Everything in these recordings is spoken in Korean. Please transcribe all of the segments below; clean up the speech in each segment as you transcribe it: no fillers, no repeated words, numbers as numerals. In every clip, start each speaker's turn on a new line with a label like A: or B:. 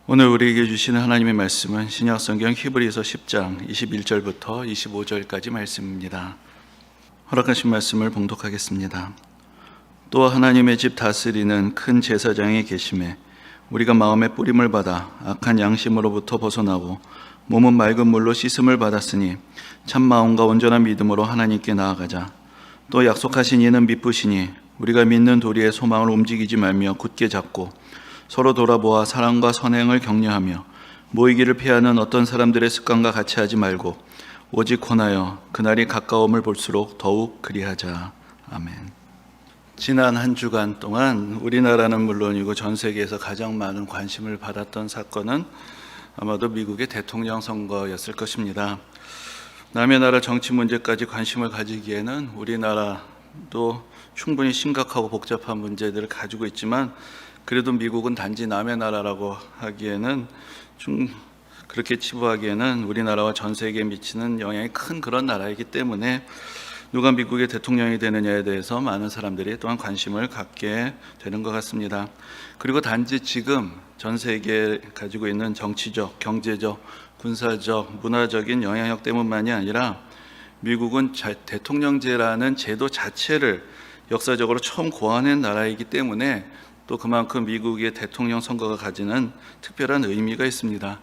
A: 오늘 우리에게 주시는 하나님의 말씀은 신약성경 히브리서 10장 21절부터 25절까지 말씀입니다. 허락하신 말씀을 봉독하겠습니다. 또 하나님의 집 다스리는 큰 제사장이 계심에 우리가 마음의 뿌림을 받아 악한 양심으로부터 벗어나고 몸은 맑은 물로 씻음을 받았으니 참 마음과 온전한 믿음으로 하나님께 나아가자. 또 약속하신 이는 미쁘시니 우리가 믿는 도리의 소망을 움직이지 말며 굳게 잡고 서로 돌아보아 사랑과 선행을 격려하며 모이기를 피하는 어떤 사람들의 습관과 같이 하지 말고 오직 권하여 그날이 가까움을 볼수록 더욱 그리하자. 아멘. 지난 한 주간 동안 우리나라는 물론이고 전 세계에서 가장 많은 관심을 받았던 사건은 아마도 미국의 대통령 선거였을 것입니다. 남의 나라 정치 문제까지 관심을 가지기에는 우리나라도 충분히 심각하고 복잡한 문제들을 가지고 있지만 그래도 미국은 단지 남의 나라라고 하기에는 좀 그렇게 치부하기에는 우리나라와 전 세계에 미치는 영향이 큰 그런 나라이기 때문에 누가 미국의 대통령이 되느냐에 대해서 많은 사람들이 또한 관심을 갖게 되는 것 같습니다. 그리고 단지 지금 전 세계에 가지고 있는 정치적, 경제적, 군사적, 문화적인 영향력 때문만이 아니라 미국은 대통령제라는 제도 자체를 역사적으로 처음 고안한 나라이기 때문에 또 그만큼 미국의 대통령 선거가 가지는 특별한 의미가 있습니다.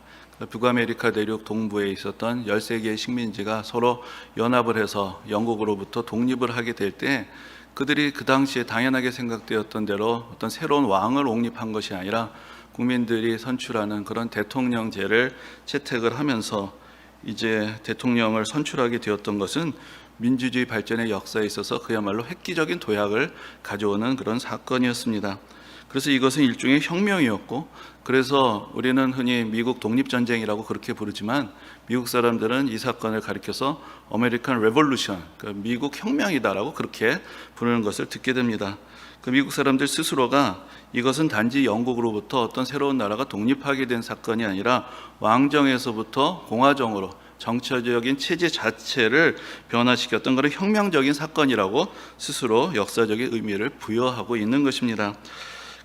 A: 북아메리카 대륙 동부에 있었던 13개의 식민지가 서로 연합을 해서 영국으로부터 독립을 하게 될 때 그들이 그 당시에 당연하게 생각되었던 대로 어떤 새로운 왕을 옹립한 것이 아니라 국민들이 선출하는 그런 대통령제를 채택을 하면서 이제 대통령을 선출하게 되었던 것은 민주주의 발전의 역사에 있어서 그야말로 획기적인 도약을 가져오는 그런 사건이었습니다. 그래서 이것은 일종의 혁명이었고, 그래서 우리는 흔히 미국 독립전쟁이라고 그렇게 부르지만 미국 사람들은 이 사건을 가리켜서 아메리칸 레볼루션, 미국 혁명이다라고 그렇게 부르는 것을 듣게 됩니다. 그 미국 사람들 스스로가 이것은 단지 영국으로부터 어떤 새로운 나라가 독립하게 된 사건이 아니라 왕정에서부터 공화정으로 정치적인 체제 자체를 변화시켰던 그런 혁명적인 사건이라고 스스로 역사적인 의미를 부여하고 있는 것입니다.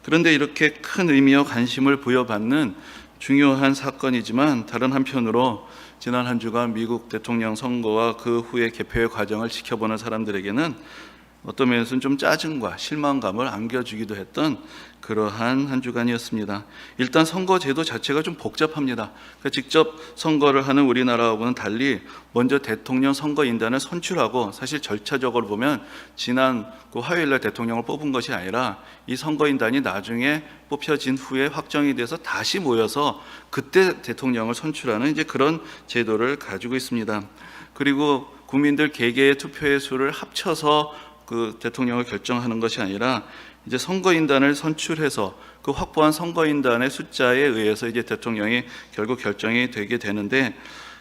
A: 그런데 이렇게 큰 의미와 관심을 부여받는 중요한 사건이지만 다른 한편으로 지난 한 주간 미국 대통령 선거와 그 후의 개표의 과정을 지켜보는 사람들에게는 어떤 면에서는 좀 짜증과 실망감을 안겨주기도 했던 그러한 한 주간이었습니다. 일단 선거 제도 자체가 좀 복잡합니다. 그러니까 직접 선거를 하는 우리나라하고는 달리 먼저 대통령 선거인단을 선출하고, 사실 절차적으로 보면 지난 그 화요일날 대통령을 뽑은 것이 아니라 이 선거인단이 나중에 뽑혀진 후에 확정이 돼서 다시 모여서 그때 대통령을 선출하는 이제 그런 제도를 가지고 있습니다. 그리고 국민들 개개의 투표의 수를 합쳐서 그 대통령을 결정하는 것이 아니라 이제 선거인단을 선출해서 그 확보한 선거인단의 숫자에 의해서 이제 대통령이 결국 결정이 되게 되는데,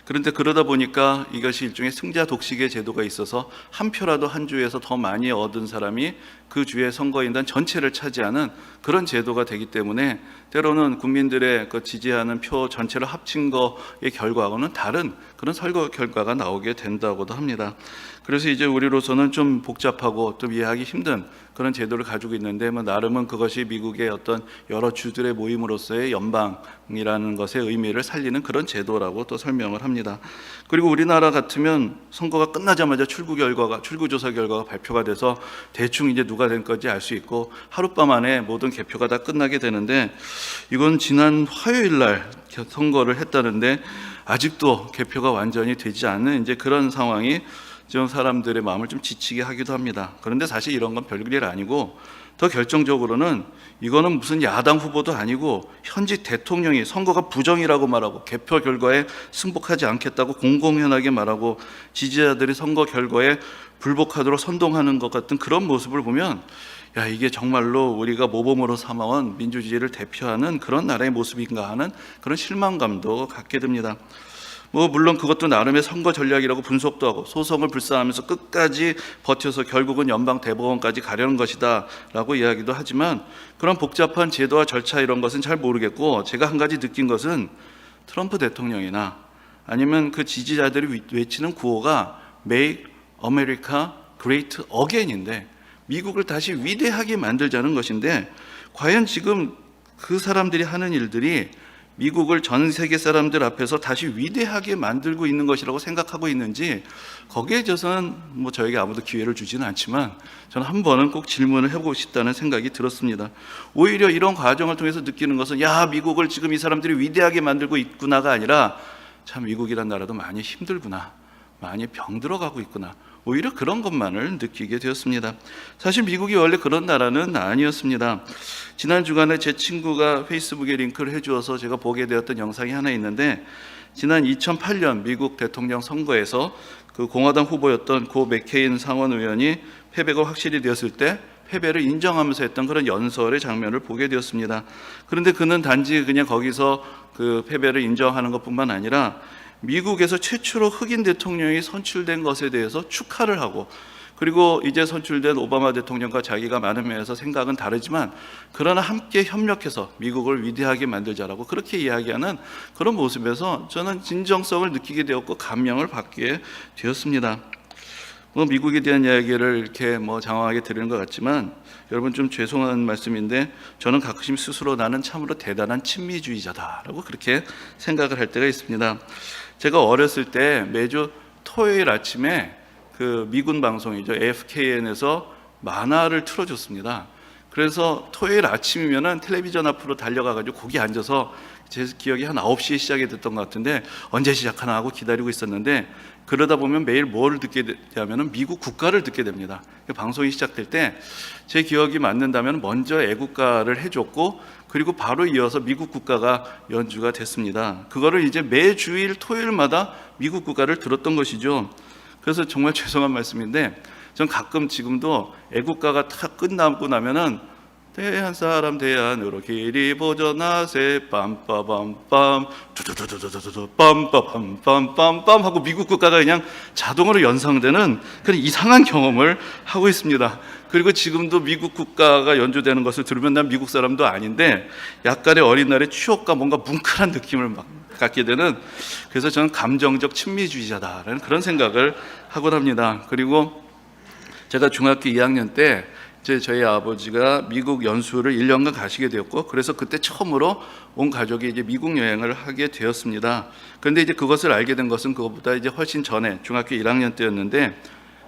A: 그런데 그러다 보니까 이것이 일종의 승자 독식의 제도가 있어서 한 표라도 한 주에서 더 많이 얻은 사람이 그 주의 선거인단 전체를 차지하는 그런 제도가 되기 때문에 때로는 국민들의 그 지지하는 표 전체를 합친 거의 결과하고는 다른 그런 선거 결과가 나오게 된다고도 합니다. 그래서 이제 우리로서는 좀 복잡하고 좀 이해하기 힘든 그런 제도를 가지고 있는데, 나름은 그것이 미국의 어떤 여러 주들의 모임으로서의 연방이라는 것의 의미를 살리는 그런 제도라고 또 설명을 합니다. 그리고 우리나라 같으면 선거가 끝나자마자 출구조사 결과가 발표가 돼서 대충 이제 누가 된 건지 알 수 있고 하룻밤 안에 모든 개표가 다 끝나게 되는데, 이건 지난 화요일 날 선거를 했다는데 아직도 개표가 완전히 되지 않는 이제 그런 상황이 좀 사람들의 마음을 좀 지치게 하기도 합니다. 그런데 사실 이런 건 별일 아니고, 더 결정적으로는 이거는 무슨 야당 후보도 아니고 현직 대통령이 선거가 부정이라고 말하고 개표 결과에 승복하지 않겠다고 공공연하게 말하고 지지자들이 선거 결과에 불복하도록 선동하는 것 같은 그런 모습을 보면, 야, 이게 정말로 우리가 모범으로 삼아온 민주주의를 대표하는 그런 나라의 모습인가 하는 그런 실망감도 갖게 됩니다. 물론 그것도 나름의 선거 전략이라고 분석도 하고 소송을 불사하면서 끝까지 버텨서 결국은 연방 대법원까지 가려는 것이다 라고 이야기도 하지만, 그런 복잡한 제도와 절차 이런 것은 잘 모르겠고, 제가 한 가지 느낀 것은 트럼프 대통령이나 아니면 그 지지자들이 외치는 구호가 Make America Great Again인데, 미국을 다시 위대하게 만들자는 것인데, 과연 지금 그 사람들이 하는 일들이 미국을 전 세계 사람들 앞에서 다시 위대하게 만들고 있는 것이라고 생각하고 있는지, 거기에 대해서는 저에게 아무도 기회를 주지는 않지만 저는 한 번은 꼭 질문을 해보고 싶다는 생각이 들었습니다. 오히려 이런 과정을 통해서 느끼는 것은, 야, 미국을 지금 이 사람들이 위대하게 만들고 있구나가 아니라, 참 미국이란 나라도 많이 힘들구나, 많이 병들어가고 있구나, 오히려 그런 것만을 느끼게 되었습니다. 사실 미국이 원래 그런 나라는 아니었습니다. 지난 주간에 제 친구가 페이스북에 링크를 해주어서 제가 보게 되었던 영상이 하나 있는데, 지난 2008년 미국 대통령 선거에서 그 공화당 후보였던 고 맥케인 상원 의원이 패배가 확실히 되었을 때 패배를 인정하면서 했던 그런 연설의 장면을 보게 되었습니다. 그런데 그는 단지 그냥 거기서 그 패배를 인정하는 것뿐만 아니라 미국에서 최초로 흑인 대통령이 선출된 것에 대해서 축하를 하고, 그리고 이제 선출된 오바마 대통령과 자기가 많은 면에서 생각은 다르지만 그러나 함께 협력해서 미국을 위대하게 만들자라고 그렇게 이야기하는 그런 모습에서 저는 진정성을 느끼게 되었고 감명을 받게 되었습니다. 미국에 대한 이야기를 이렇게 장황하게 드리는 것 같지만 여러분, 좀 죄송한 말씀인데 저는 가끔 스스로 나는 참으로 대단한 친미주의자다라고 그렇게 생각을 할 때가 있습니다. 제가 어렸을 때 매주 토요일 아침에 그 미군 방송이죠, AFKN에서 만화를 틀어줬습니다. 그래서 토요일 아침이면은 텔레비전 앞으로 달려가가지고 거기 앉아서, 제 기억이 한 9시에 시작이 됐던 것 같은데 언제 시작하나 하고 기다리고 있었는데, 그러다 보면 매일 뭐를 듣게 되냐면은 미국 국가를 듣게 됩니다. 방송이 시작될 때 제 기억이 맞는다면 먼저 애국가를 해줬고, 그리고 바로 이어서 미국 국가가 연주가 됐습니다. 그거를 이제 매주일 토요일마다 미국 국가를 들었던 것이죠. 그래서 정말 죄송한 말씀인데 전 가끔 지금도 애국가가 다 끝나고 나면은 대한 사람 대안으로 길이 보전하세 빰빠밤빰 두두두두두두 빰빠밤빰빰빰 하고 미국 국가가 그냥 자동으로 연상되는 그런 이상한 경험을 하고 있습니다. 그리고 지금도 미국 국가가 연주되는 것을 들으면 난 미국 사람도 아닌데 약간의 어린 날의 추억과 뭔가 뭉클한 느낌을 막 갖게 되는, 그래서 저는 감정적 친미주의자다라는 그런 생각을 하곤 합니다. 그리고 제가 중학교 2학년 때 저희 아버지가 미국 연수를 1년간 가시게 되었고, 그래서 그때 처음으로 온 가족이 이제 미국 여행을 하게 되었습니다. 그런데 이제 그것을 알게 된 것은 그것보다 이제 훨씬 전에 중학교 1학년 때였는데,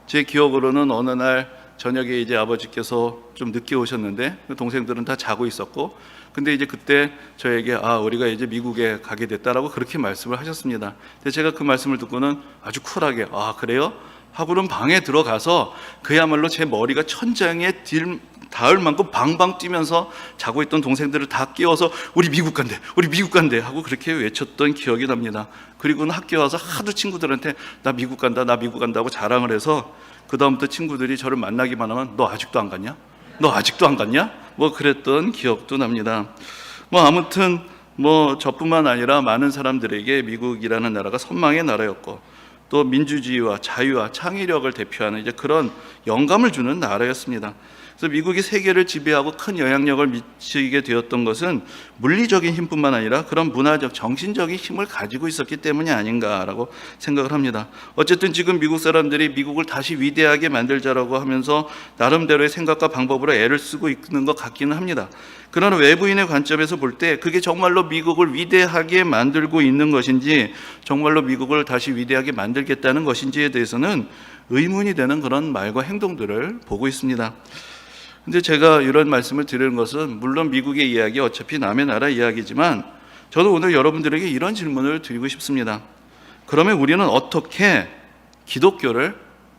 A: 제 기억으로는 어느 날 저녁에 이제 아버지께서 좀 늦게 오셨는데 동생들은 다 자고 있었고, 근데 이제 그때 저에게 우리가 이제 미국에 가게 됐다라고 그렇게 말씀을 하셨습니다. 근데 제가 그 말씀을 듣고는 아주 쿨하게 그래요? 하고는 방에 들어가서 그야말로 제 머리가 천장에 닿을 만큼 방방 뛰면서 자고 있던 동생들을 다 깨워서 우리 미국 간대, 우리 미국 간대 하고 그렇게 외쳤던 기억이 납니다. 그리고는 학교 와서 하도 친구들한테 나 미국 간다, 나 미국 간다고 자랑을 해서 그 다음부터 친구들이 저를 만나기만 하면 너 아직도 안 갔냐? 너 아직도 안 갔냐? 그랬던 기억도 납니다. 아무튼 저뿐만 아니라 많은 사람들에게 미국이라는 나라가 선망의 나라였고, 또 민주주의와 자유와 창의력을 대표하는 이제 그런 영감을 주는 나라였습니다. 그래서 미국이 세계를 지배하고 큰 영향력을 미치게 되었던 것은 물리적인 힘뿐만 아니라 그런 문화적, 정신적인 힘을 가지고 있었기 때문이 아닌가라고 생각을 합니다. 어쨌든 지금 미국 사람들이 미국을 다시 위대하게 만들자라고 하면서 나름대로의 생각과 방법으로 애를 쓰고 있는 것 같기는 합니다. 그러나 외부인의 관점에서 볼 때 그게 정말로 미국을 위대하게 만들고 있는 것인지, 정말로 미국을 다시 위대하게 만들겠다는 것인지에 대해서는 의문이 되는 그런 말과 행동들을 보고 있습니다. 근데 제가 이런 말씀을 드리는 것은 물론 미국의 이야기, 어차피 남의 나라 이야기지만 저도 오늘 여러분들에게 이런 질문을 드리고 싶습니다. 그러면 우리는 어떻게 기독교를,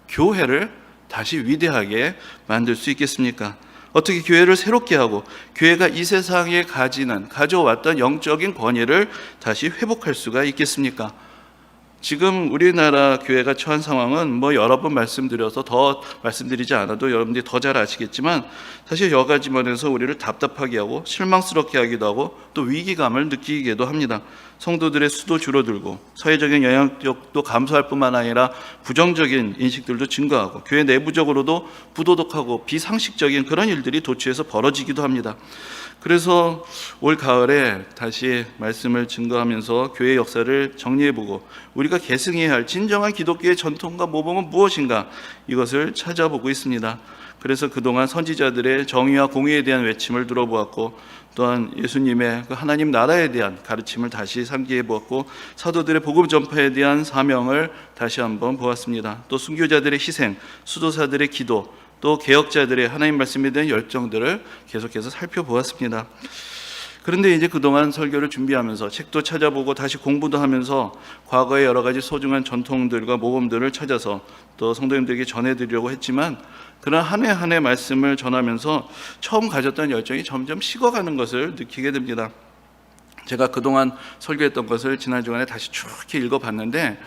A: 교회를 다시 위대하게 만들 수 있겠습니까? 어떻게 교회를 새롭게 하고 교회가 이 세상에 가져왔던 영적인 권위를 다시 회복할 수가 있겠습니까? 지금 우리나라 교회가 처한 상황은 여러 번 말씀드려서 더 말씀드리지 않아도 여러분들이 더 잘 아시겠지만 사실 여러 가지 면에서 우리를 답답하게 하고 실망스럽게 하기도 하고 또 위기감을 느끼기도 합니다. 성도들의 수도 줄어들고 사회적인 영향력도 감소할 뿐만 아니라 부정적인 인식들도 증가하고 교회 내부적으로도 부도덕하고 비상식적인 그런 일들이 도처에서 벌어지기도 합니다. 그래서 올 가을에 다시 말씀을 증거하면서 교회 역사를 정리해보고 우리가 계승해야 할 진정한 기독교의 전통과 모범은 무엇인가, 이것을 찾아보고 있습니다. 그래서 그동안 선지자들의 정의와 공의에 대한 외침을 들어보았고, 또한 예수님의 그 하나님 나라에 대한 가르침을 다시 상기해 보았고, 사도들의 복음 전파에 대한 사명을 다시 한번 보았습니다. 또 순교자들의 희생, 수도사들의 기도, 또 개혁자들의 하나님 말씀에 대한 열정들을 계속해서 살펴보았습니다. 그런데 이제 그동안 설교를 준비하면서 책도 찾아보고 다시 공부도 하면서 과거의 여러 가지 소중한 전통들과 모범들을 찾아서 또 성도님들에게 전해드리려고 했지만, 그런 한 해 한 해 말씀을 전하면서 처음 가졌던 열정이 점점 식어가는 것을 느끼게 됩니다. 제가 그동안 설교했던 것을 지난 주간에 다시 쭉 이렇게 읽어봤는데,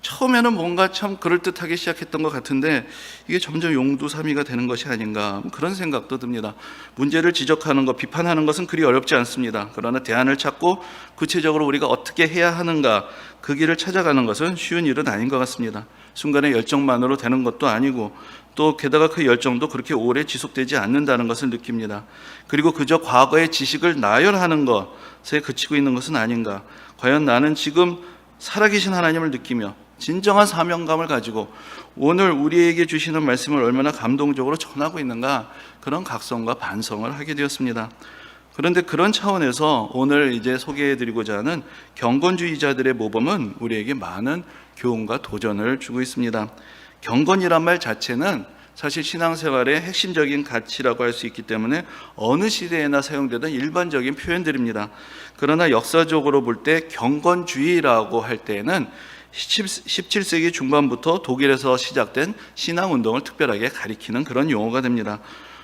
A: 처음에는 뭔가 참 그럴듯하게 시작했던 것 같은데 이게 점점 용두사미가 되는 것이 아닌가, 그런 생각도 듭니다. 문제를 지적하는 것, 비판하는 것은 그리 어렵지 않습니다. 그러나 대안을 찾고 구체적으로 우리가 어떻게 해야 하는가, 그 길을 찾아가는 것은 쉬운 일은 아닌 것 같습니다. 순간의 열정만으로 되는 것도 아니고, 또 게다가 그 열정도 그렇게 오래 지속되지 않는다는 것을 느낍니다. 그리고 그저 과거의 지식을 나열하는 것에 그치고 있는 것은 아닌가. 과연 나는 지금 살아계신 하나님을 느끼며 진정한 사명감을 가지고 오늘 우리에게 주시는 말씀을 얼마나 감동적으로 전하고 있는가, 그런 각성과 반성을 하게 되었습니다. 그런데 그런 차원에서 오늘 이제 소개해드리고자 하는 경건주의자들의 모범은 우리에게 많은 교훈과 도전을 주고 있습니다. 경건이란 말 자체는 사실 신앙생활의 핵심적인 가치라고 할 수 있기 때문에 어느 시대에나 사용되던 일반적인 표현들입니다. 그러나 역사적으로 볼 때 경건주의라고 할 때에는 17세기 중반부터 독일에서 시작된 신앙운동을 특별하게 가리키는 그런 용어가 됩니다.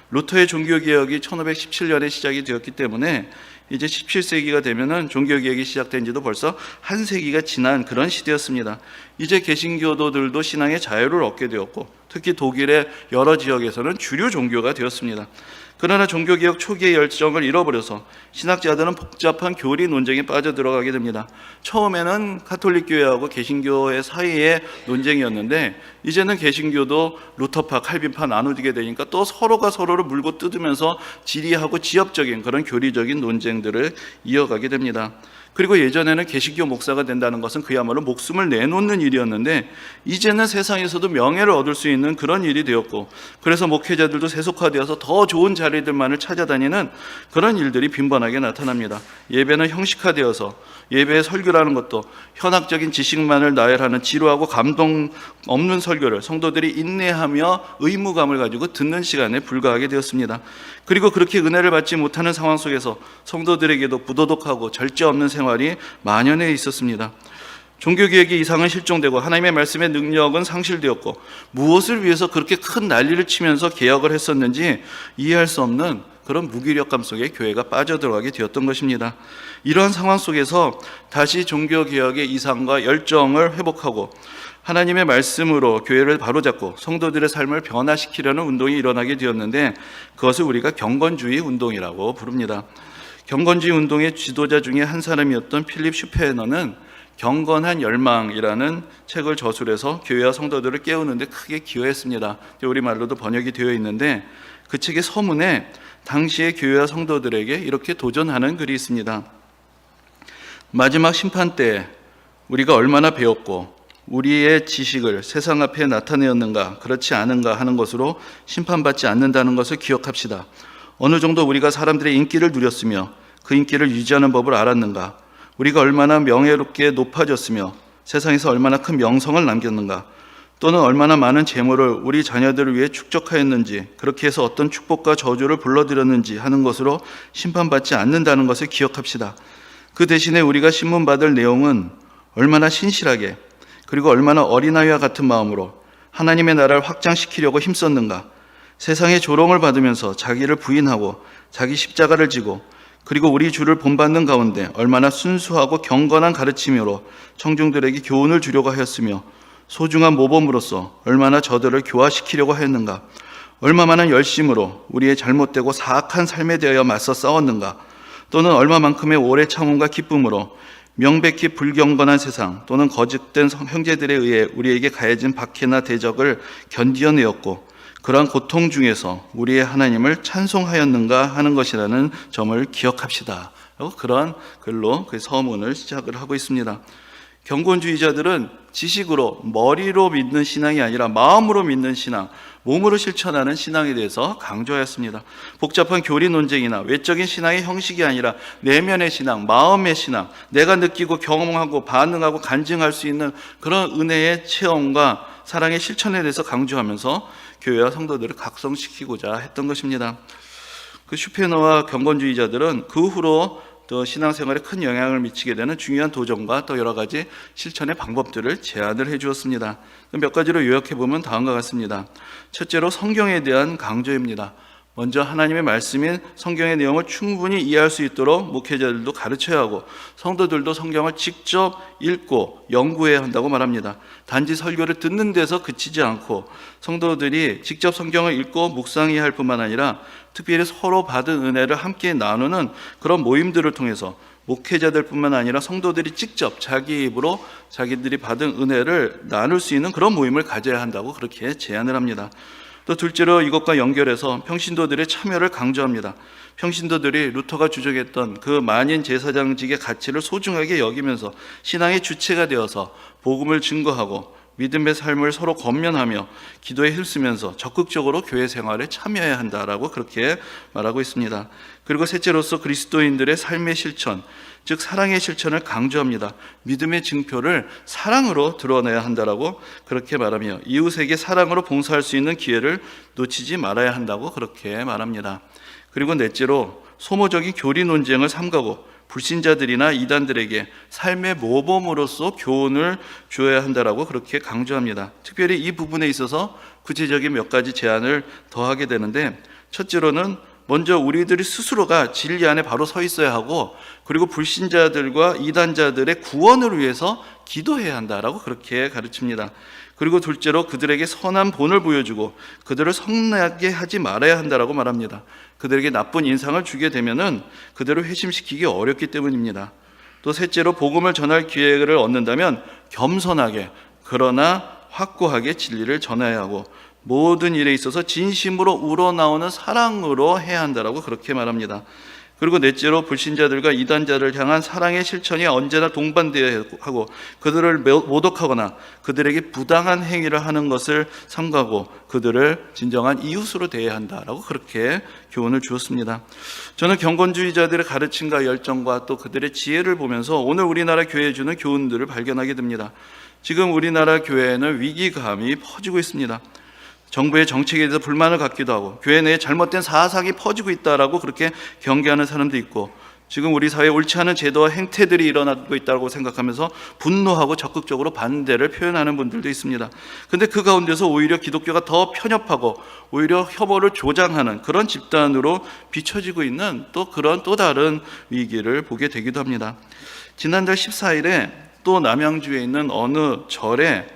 A: 루터의 종교개혁이 1517년에 시작이 되었기 때문에 이제 17세기가 되면은 종교개혁이 시작된 지도 벌써 한 세기가 지난 그런 시대였습니다. 이제 개신교도들도 신앙의 자유를 얻게 되었고, 특히 독일의 여러 지역에서는 주류 종교가 되었습니다. 그러나 종교개혁 초기의 열정을 잃어버려서 신학자들은 복잡한 교리 논쟁에 빠져들어가게 됩니다. 처음에는 가톨릭 교회하고 개신교의 사이의 논쟁이었는데, 이제는 개신교도 루터파, 칼빈파 나누게 되니까 또 서로가 서로를 물고 뜯으면서 지리하고 지역적인 그런 교리적인 논쟁들을 이어가게 됩니다. 그리고 예전에는 개신교 목사가 된다는 것은 그야말로 목숨을 내놓는 일이었는데, 이제는 세상에서도 명예를 얻을 수 있는 그런 일이 되었고, 그래서 목회자들도 세속화되어서 더 좋은 자리들만을 찾아다니는 그런 일들이 빈번하게 나타납니다. 예배는 형식화되어서 예배의 설교라는 것도 현학적인 지식만을 나열하는 지루하고 감동 없는 설교를 성도들이 인내하며 의무감을 가지고 듣는 시간에 불과하게 되었습니다. 그리고 그렇게 은혜를 받지 못하는 상황 속에서 성도들에게도 부도덕하고 절제 없는 생활이 만연해 있었습니다. 종교개혁의 이상은 실종되고 하나님의 말씀의 능력은 상실되었고, 무엇을 위해서 그렇게 큰 난리를 치면서 개혁을 했었는지 이해할 수 없는 그런 무기력감 속에 교회가 빠져들어가게 되었던 것입니다. 이러한 상황 속에서 다시 종교개혁의 이상과 열정을 회복하고 하나님의 말씀으로 교회를 바로잡고 성도들의 삶을 변화시키려는 운동이 일어나게 되었는데, 그것을 우리가 경건주의 운동이라고 부릅니다. 경건주의 운동의 지도자 중에 한 사람이었던 필립 슈페너는 경건한 열망이라는 책을 저술해서 교회와 성도들을 깨우는 데 크게 기여했습니다. 우리말로도 번역이 되어 있는데, 그 책의 서문에 당시의 교회와 성도들에게 이렇게 도전하는 글이 있습니다. 마지막 심판 때 우리가 얼마나 배웠고 우리의 지식을 세상 앞에 나타내었는가, 그렇지 않은가 하는 것으로 심판받지 않는다는 것을 기억합시다. 어느 정도 우리가 사람들의 인기를 누렸으며 그 인기를 유지하는 법을 알았는가, 우리가 얼마나 명예롭게 높아졌으며 세상에서 얼마나 큰 명성을 남겼는가, 또는 얼마나 많은 재물을 우리 자녀들을 위해 축적하였는지, 그렇게 해서 어떤 축복과 저주를 불러들였는지 하는 것으로 심판받지 않는다는 것을 기억합시다. 그 대신에 우리가 신문받을 내용은 얼마나 신실하게, 그리고 얼마나 어린아이와 같은 마음으로 하나님의 나라를 확장시키려고 힘썼는가, 세상의 조롱을 받으면서 자기를 부인하고 자기 십자가를 지고, 그리고 우리 주를 본받는 가운데 얼마나 순수하고 경건한 가르침으로 청중들에게 교훈을 주려고 하였으며, 소중한 모범으로서 얼마나 저들을 교화시키려고 하였는가, 얼마만한 열심으로 우리의 잘못되고 사악한 삶에 대하여 맞서 싸웠는가, 또는 얼마만큼의 오래 참음과 기쁨으로 명백히 불경건한 세상 또는 거짓된 형제들에 의해 우리에게 가해진 박해나 대적을 견디어내었고, 그러한 고통 중에서 우리의 하나님을 찬송하였는가 하는 것이라는 점을 기억합시다. 그런 글로 그 서문을 시작을 하고 있습니다. 경건주의자들은 지식으로 머리로 믿는 신앙이 아니라 마음으로 믿는 신앙, 몸으로 실천하는 신앙에 대해서 강조하였습니다. 복잡한 교리 논쟁이나 외적인 신앙의 형식이 아니라 내면의 신앙, 마음의 신앙, 내가 느끼고 경험하고 반응하고 간증할 수 있는 그런 은혜의 체험과 사랑의 실천에 대해서 강조하면서 교회와 성도들을 각성시키고자 했던 것입니다. 그 슈페너와 경건주의자들은 그 후로 또 신앙생활에 큰 영향을 미치게 되는 중요한 도전과 또 여러 가지 실천의 방법들을 제안을 해 주었습니다. 몇 가지로 요약해 보면 다음과 같습니다. 첫째로 성경에 대한 강조입니다. 먼저 하나님의 말씀인 성경의 내용을 충분히 이해할 수 있도록 목회자들도 가르쳐야 하고 성도들도 성경을 직접 읽고 연구해야 한다고 말합니다. 단지 설교를 듣는 데서 그치지 않고 성도들이 직접 성경을 읽고 묵상해야 할 뿐만 아니라 특별히 서로 받은 은혜를 함께 나누는 그런 모임들을 통해서 목회자들뿐만 아니라 성도들이 직접 자기 입으로 자기들이 받은 은혜를 나눌 수 있는 그런 모임을 가져야 한다고 그렇게 제안을 합니다. 또 둘째로 이것과 연결해서 평신도들의 참여를 강조합니다. 평신도들이 루터가 주장했던 그 만인 제사장직의 가치를 소중하게 여기면서 신앙의 주체가 되어서 복음을 증거하고 믿음의 삶을 서로 권면하며 기도에 힘쓰면서 적극적으로 교회 생활에 참여해야 한다라고 그렇게 말하고 있습니다. 그리고 셋째로서 그리스도인들의 삶의 실천, 즉 사랑의 실천을 강조합니다. 믿음의 증표를 사랑으로 드러내야 한다라고 그렇게 말하며 이웃에게 사랑으로 봉사할 수 있는 기회를 놓치지 말아야 한다고 그렇게 말합니다. 그리고 넷째로 소모적인 교리 논쟁을 삼가고 불신자들이나 이단들에게 삶의 모범으로서 교훈을 주어야 한다라고 그렇게 강조합니다. 특별히 이 부분에 있어서 구체적인 몇 가지 제안을 더하게 되는데, 첫째로는 먼저 우리들이 스스로가 진리 안에 바로 서 있어야 하고, 그리고 불신자들과 이단자들의 구원을 위해서 기도해야 한다라고 그렇게 가르칩니다. 그리고 둘째로 그들에게 선한 본을 보여주고 그들을 성나게 하지 말아야 한다라고 말합니다. 그들에게 나쁜 인상을 주게 되면은 그들을 회심시키기 어렵기 때문입니다. 또 셋째로 복음을 전할 기회를 얻는다면 겸손하게 그러나 확고하게 진리를 전해야 하고 모든 일에 있어서 진심으로 우러나오는 사랑으로 해야 한다라고 그렇게 말합니다. 그리고 넷째로 불신자들과 이단자를 향한 사랑의 실천이 언제나 동반되어야 하고 그들을 모독하거나 그들에게 부당한 행위를 하는 것을 삼가고 그들을 진정한 이웃으로 대해야 한다라고 그렇게 교훈을 주었습니다. 저는 경건주의자들의 가르침과 열정과 또 그들의 지혜를 보면서 오늘 우리나라 교회에 주는 교훈들을 발견하게 됩니다. 지금 우리나라 교회에는 위기감이 퍼지고 있습니다. 정부의 정책에 대해서 불만을 갖기도 하고 교회 내에 잘못된 사상이 퍼지고 있다라고 그렇게 경계하는 사람도 있고, 지금 우리 사회에 옳지 않은 제도와 행태들이 일어나고 있다고 생각하면서 분노하고 적극적으로 반대를 표현하는 분들도 있습니다. 그런데 그 가운데서 오히려 기독교가 더 편협하고 오히려 혐오를 조장하는 그런 집단으로 비춰지고 있는 또 그런 또 다른 위기를 보게 되기도 합니다. 지난달 14일에 또 남양주에 있는 어느 절에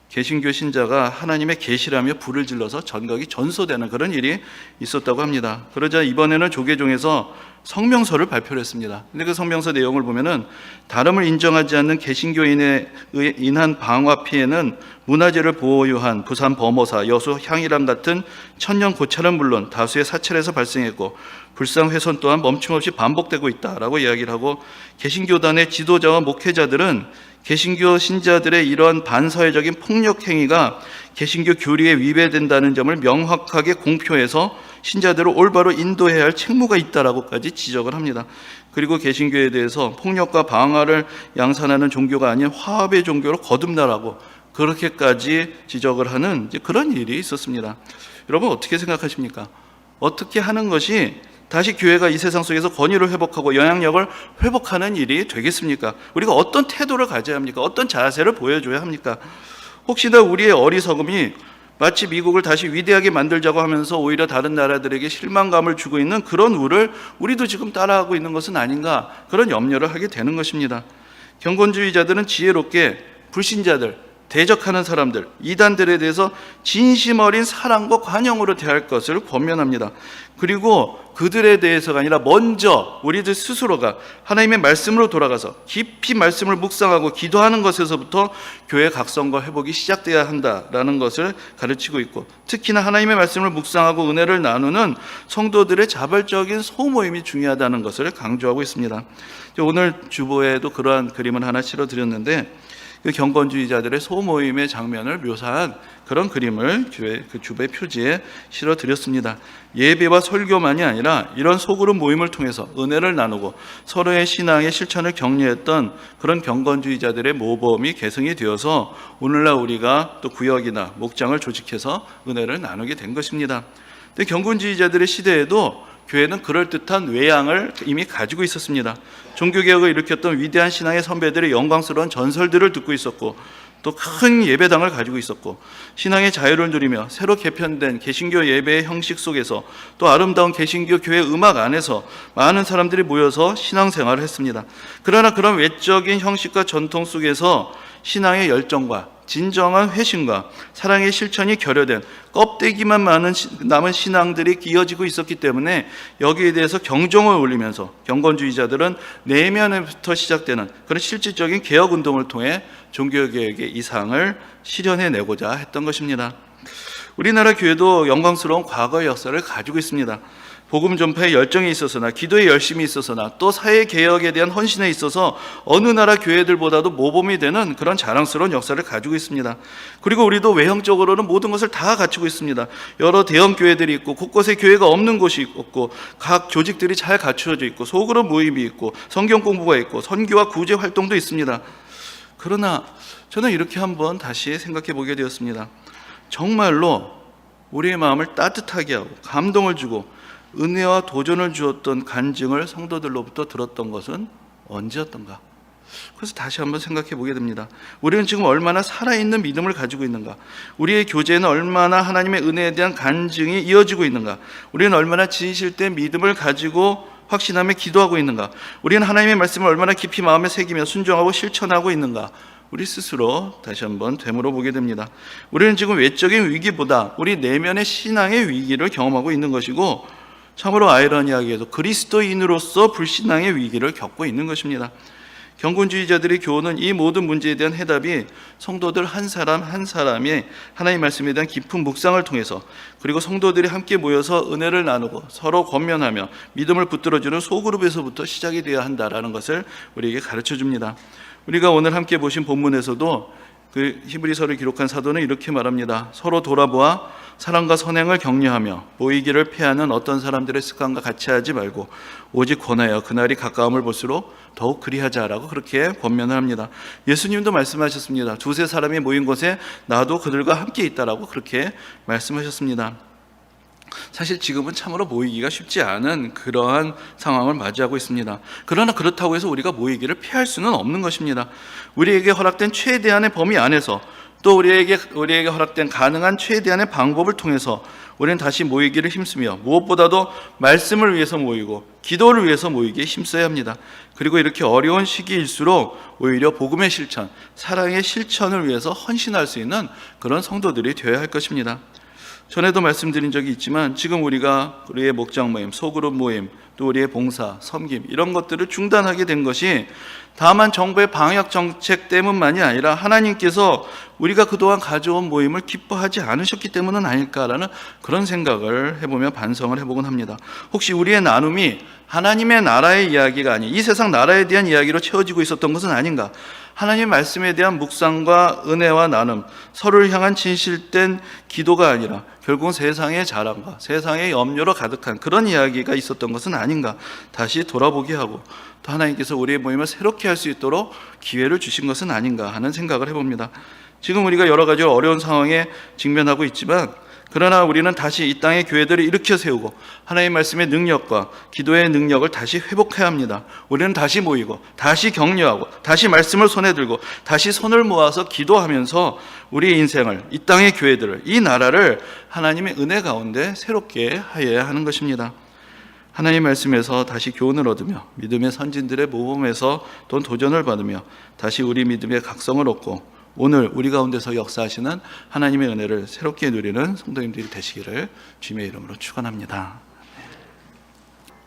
A: 개신교 신자가 하나님의 계시라며 불을 질러서 전각이 전소되는 그런 일이 있었다고 합니다. 그러자 이번에는 조계종에서 성명서를 발표를 했습니다. 근데 그 성명서 내용을 보면은 다름을 인정하지 않는 개신교인에 인한 방화 피해는 문화재를 보유한 부산 범어사, 여수 향이랑 같은 천년 고찰은 물론 다수의 사찰에서 발생했고 불상 훼손 또한 멈춤없이 반복되고 있다라고 이야기를 하고, 개신교단의 지도자와 목회자들은 개신교 신자들의 이러한 반사회적인 폭력 행위가 개신교 교리에 위배된다는 점을 명확하게 공표해서 신자들을 올바로 인도해야 할 책무가 있다라고까지 지적을 합니다. 그리고 개신교에 대해서 폭력과 방화를 양산하는 종교가 아닌 화합의 종교로 거듭나라고 그렇게까지 지적을 하는 그런 일이 있었습니다. 여러분 어떻게 생각하십니까? 어떻게 하는 것이 다시 교회가 이 세상 속에서 권위를 회복하고 영향력을 회복하는 일이 되겠습니까? 우리가 어떤 태도를 가져야 합니까? 어떤 자세를 보여줘야 합니까? 혹시나 우리의 어리석음이 마치 미국을 다시 위대하게 만들자고 하면서 오히려 다른 나라들에게 실망감을 주고 있는 그런 우를 우리도 지금 따라하고 있는 것은 아닌가, 그런 염려를 하게 되는 것입니다. 경건주의자들은 지혜롭게 불신자들, 대적하는 사람들, 이단들에 대해서 진심 어린 사랑과 관용으로 대할 것을 권면합니다. 그리고 그들에 대해서가 아니라 먼저 우리들 스스로가 하나님의 말씀으로 돌아가서 깊이 말씀을 묵상하고 기도하는 것에서부터 교회 각성과 회복이 시작돼야 한다라는 것을 가르치고 있고, 특히나 하나님의 말씀을 묵상하고 은혜를 나누는 성도들의 자발적인 소모임이 중요하다는 것을 강조하고 있습니다. 오늘 주보에도 그러한 그림을 하나 실어드렸는데, 그 경건주의자들의 소모임의 장면을 묘사한 그런 그림을 그 주보의 표지에 실어드렸습니다. 예배와 설교만이 아니라 이런 소그룹 모임을 통해서 은혜를 나누고 서로의 신앙의 실천을 격려했던 그런 경건주의자들의 모범이 계승이 되어서 오늘날 우리가 또 구역이나 목장을 조직해서 은혜를 나누게 된 것입니다. 근데 경건주의자들의 시대에도 교회는 그럴듯한 외양을 이미 가지고 있었습니다. 종교개혁을 일으켰던 위대한 신앙의 선배들의 영광스러운 전설들을 듣고 있었고, 또 큰 예배당을 가지고 있었고, 신앙의 자유를 누리며 새로 개편된 개신교 예배의 형식 속에서 또 아름다운 개신교 교회 음악 안에서 많은 사람들이 모여서 신앙생활을 했습니다. 그러나 그런 외적인 형식과 전통 속에서 신앙의 열정과 진정한 회심과 사랑의 실천이 결여된 껍데기만 남은 신앙들이 이어지고 있었기 때문에 여기에 대해서 경종을 울리면서 경건주의자들은 내면부터 시작되는 그런 실질적인 개혁운동을 통해 종교개혁의 이상을 실현해내고자 했던 것입니다. 우리나라 교회도 영광스러운 과거의 역사를 가지고 있습니다. 복음 전파에 열정이 있어서나 기도에 열심이 있어서나 또 사회 개혁에 대한 헌신에 있어서 어느 나라 교회들보다도 모범이 되는 그런 자랑스러운 역사를 가지고 있습니다. 그리고 우리도 외형적으로는 모든 것을 다 갖추고 있습니다. 여러 대형 교회들이 있고 곳곳에 교회가 없는 곳이 없고 각 조직들이 잘 갖추어져 있고 소그룹 모임이 있고 성경 공부가 있고 선교와 구제 활동도 있습니다. 그러나 저는 이렇게 한번 다시 생각해 보게 되었습니다. 정말로 우리의 마음을 따뜻하게 하고 감동을 주고 은혜와 도전을 주었던 간증을 성도들로부터 들었던 것은 언제였던가? 그래서 다시 한번 생각해 보게 됩니다. 우리는 지금 얼마나 살아있는 믿음을 가지고 있는가? 우리의 교제는 얼마나 하나님의 은혜에 대한 간증이 이어지고 있는가? 우리는 얼마나 진실된 믿음을 가지고 확신하며 기도하고 있는가? 우리는 하나님의 말씀을 얼마나 깊이 마음에 새기며 순종하고 실천하고 있는가? 우리 스스로 다시 한번 되물어보게 됩니다. 우리는 지금 외적인 위기보다 우리 내면의 신앙의 위기를 경험하고 있는 것이고, 참으로 아이러니하게도 그리스도인으로서 불신앙의 위기를 겪고 있는 것입니다. 경건주의자들의 교훈은 이 모든 문제에 대한 해답이 성도들 한 사람 한 사람의 하나님의 말씀에 대한 깊은 묵상을 통해서, 그리고 성도들이 함께 모여서 은혜를 나누고 서로 권면하며 믿음을 붙들어주는 소그룹에서부터 시작이 되어야 한다라는 것을 우리에게 가르쳐 줍니다. 우리가 오늘 함께 보신 본문에서도 그 히브리서를 기록한 사도는 이렇게 말합니다. 서로 돌아보아 사랑과 선행을 격려하며 모이기를 피하는 어떤 사람들의 습관과 같이 하지 말고 오직 권하여 그날이 가까움을 볼수록 더욱 그리하자라고 그렇게 권면을 합니다. 예수님도 말씀하셨습니다. 두세 사람이 모인 곳에 나도 그들과 함께 있다라고 그렇게 말씀하셨습니다. 사실 지금은 참으로 모이기가 쉽지 않은 그러한 상황을 맞이하고 있습니다. 그러나 그렇다고 해서 우리가 모이기를 피할 수는 없는 것입니다. 우리에게 허락된 최대한의 범위 안에서 또 우리에게 허락된 가능한 최대한의 방법을 통해서 우리는 다시 모이기를 힘쓰며 무엇보다도 말씀을 위해서 모이고 기도를 위해서 모이기에 힘써야 합니다. 그리고 이렇게 어려운 시기일수록 오히려 복음의 실천, 사랑의 실천을 위해서 헌신할 수 있는 그런 성도들이 되어야 할 것입니다. 전에도 말씀드린 적이 있지만 지금 우리의 목장 모임, 소그룹 모임, 또 우리의 봉사, 섬김 이런 것들을 중단하게 된 것이 다만 정부의 방역 정책 때문만이 아니라 하나님께서 우리가 그동안 가져온 모임을 기뻐하지 않으셨기 때문은 아닐까라는 그런 생각을 해보며 반성을 해보곤 합니다. 혹시 우리의 나눔이 하나님의 나라의 이야기가 아닌 이 세상 나라에 대한 이야기로 채워지고 있었던 것은 아닌가? 하나님의 말씀에 대한 묵상과 은혜와 나눔, 서로를 향한 진실된 기도가 아니라 결국은 세상의 자랑과 세상의 염려로 가득한 그런 이야기가 있었던 것은 아닌가? 다시 돌아보게 하고 또 하나님께서 우리의 모임을 새롭게 할 수 있도록 기회를 주신 것은 아닌가 하는 생각을 해봅니다. 지금 우리가 여러 가지 어려운 상황에 직면하고 있지만 그러나 우리는 다시 이 땅의 교회들을 일으켜 세우고 하나님의 말씀의 능력과 기도의 능력을 다시 회복해야 합니다. 우리는 다시 모이고 다시 격려하고 다시 말씀을 손에 들고 다시 손을 모아서 기도하면서 우리의 인생을, 이 땅의 교회들을, 이 나라를 하나님의 은혜 가운데 새롭게 하여야 하는 것입니다. 하나님의 말씀에서 다시 교훈을 얻으며 믿음의 선진들의 모범에서 또 도전을 받으며 다시 우리 믿음의 각성을 얻고 오늘 우리 가운데서 역사하시는 하나님의 은혜를 새롭게 누리는 성도님들이 되시기를 주님의 이름으로 축원합니다.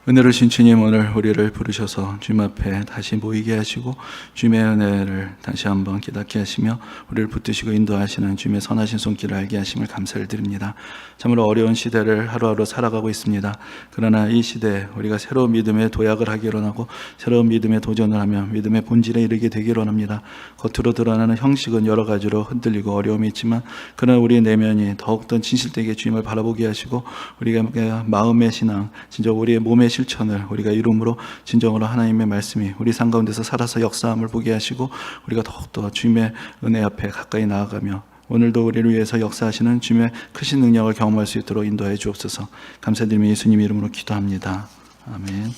A: 은혜로우신 주님, 오늘 우리를 부르셔서 주님 앞에 다시 모이게 하시고 주님의 은혜를 다시 한번 깨닫게 하시며 우리를 붙드시고 인도하시는 주님의 선하신 손길을 알게 하심을 감사를 드립니다. 참으로 어려운 시대를 하루하루 살아가고 있습니다. 그러나 이 시대에 우리가 새로운 믿음의 도약을 하기를 원하고 새로운 믿음의 도전을 하며 믿음의 본질에 이르게 되기를 원합니다. 겉으로 드러나는 형식은 여러 가지로 흔들리고 어려움이 있지만 그러나 우리의 내면이 더욱더 진실되게 주님을 바라보게 하시고 우리가 마음의 신앙, 진짜 우리의 몸의 실천을 우리가 이름으로 진정으로 하나님의 말씀이 우리 삶 가운데서 살아서 역사함을 보게 하시고 우리가 더욱더 주님의 은혜 앞에 가까이 나아가며 오늘도 우리를 위해서 역사하시는 주님의 크신 능력을 경험할 수 있도록 인도해 주옵소서. 감사드리며 예수님 이름으로 기도합니다. 아멘.